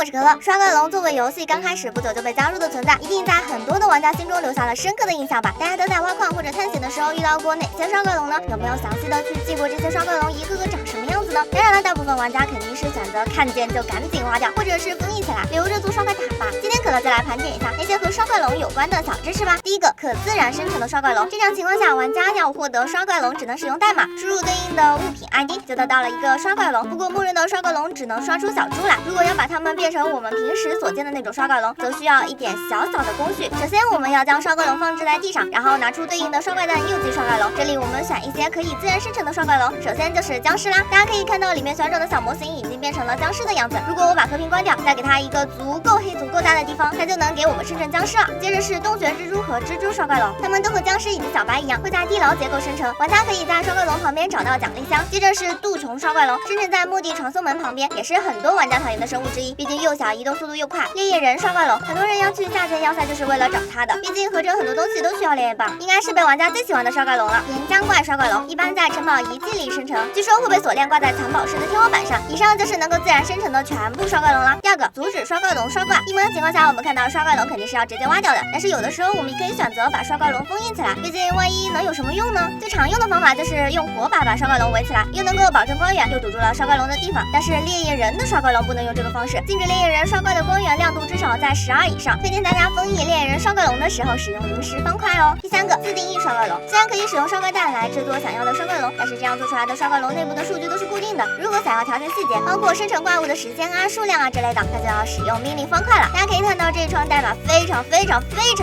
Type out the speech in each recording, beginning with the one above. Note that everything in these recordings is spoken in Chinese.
我是可乐。刷怪龙作为游戏刚开始不久就被加入的存在，一定在很多的玩家心中留下了深刻的印象吧？大家都在挖矿或者探险的时候遇到过哪些刷怪龙呢？有没有详细的去记过这些刷怪龙一个个长什么样子呢？当然了，大部分玩家肯定是选择看见就赶紧挖掉，或者是封印起来，留着做刷怪塔吧。今天可乐就来盘点一下那些和刷怪龙有关的小知识吧。第一个，可自然生成的刷怪龙。正常情况下，玩家要获得刷怪龙，只能使用代码输入对应的物品 ID， 就得到了一个刷怪龙。不过默认的刷怪龙只能刷出小猪来，如果要把它们变成我们平时所见的那种刷怪龙，则需要一点小小的工序。首先，我们要将刷怪龙放置在地上，然后拿出对应的刷怪蛋诱击刷怪龙。这里我们选一些可以自然生成的刷怪龙，首先就是僵尸啦。大家可以看到里面旋转的小模型已经变成了僵尸的样子。如果我把和平关掉，再给它一个足够黑、足够大的地方，它就能给我们生成僵尸了。接着是洞穴蜘蛛和蜘蛛刷怪龙，它们都和僵尸以及小白一样，会在地牢结构生成。玩家可以在刷怪龙旁边找到奖励箱。接着是杜琼刷怪龙，生成在墓地传送门旁边，也是很多玩家讨厌的生物之一，毕竟又小，移动速度又快。烈焰人刷怪龙，很多人要去下界要塞就是为了找它的，毕竟合着很多东西都需要烈焰棒，应该是被玩家最喜欢的刷怪龙了。岩浆怪刷怪龙一般在城堡遗迹里生成，据说会被锁链挂在藏宝室的天花板上。以上就是能够自然生成的全部刷怪龙了。第二个，阻止刷怪龙刷怪。一般情况下，我们看到刷怪龙肯定是要直接挖掉的，但是有的时候我们也可以选择把刷怪龙封印起来，毕竟万一能有什么用呢？最常用的方法就是用火把刷怪龙围起来，又能够保证光源，又堵住了刷怪龙的地方。但是烈焰人的刷怪龙不能用这个方式，禁止烈焰人刷怪的光源亮度至少在12以上，推荐大家封印烈焰人刷怪龙的时候使用萤石方块哦。第三个，自定义刷怪龙。虽然可以使用刷怪蛋来制作想要的刷怪龙，但是这样做出来的刷怪龙内部的数据都是固定的，如果想要调整细节，包括生成怪物的时间啊、数量啊之类的，那就要使用命令方块了。大家可以看到这一串代码非常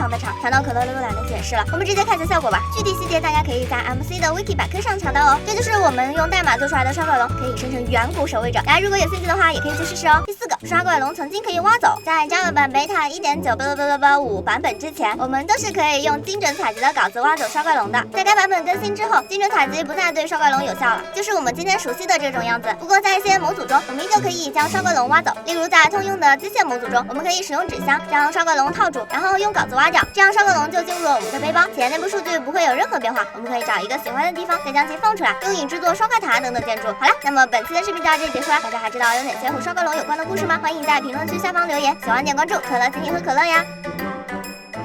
的长，长到可乐都懒得解释了，我们直接看一下效果吧。具体细节大家可以在 MC 的 Wiki 百科上查到哦。这就是我们用代码做出来的刷怪龙，可以生成远古守卫者，大家如果有兴趣的话也可以去试试哦。第四个，刷怪龙曾经可以挖走。在 Java 版 Beta 1.9 5版本之前，我们都是可以用精准采集的稿子挖走刷怪龙的。在该版本更新之后，精准采集不再对刷怪龙有效了，就是我们今天熟悉的这种样子。不过在一些模组中，我们依旧可以将刷怪龙挖走，例如在通用的机械模组中，我们可以使用纸箱将刷怪龙套住，然后用稿子挖掉，这样刷怪龙就进入了我们的背包，且内部数据不会有任何变化。我们可以找一个喜欢的地方，再将其放出来，用以制作刷怪塔等等建筑。好了，那么本期的视频就到这里结束了，大家还知道有哪些和刷怪龙有关的故事吗？欢迎在评论区下方留言，喜欢点关注，可乐请你喝可乐呀。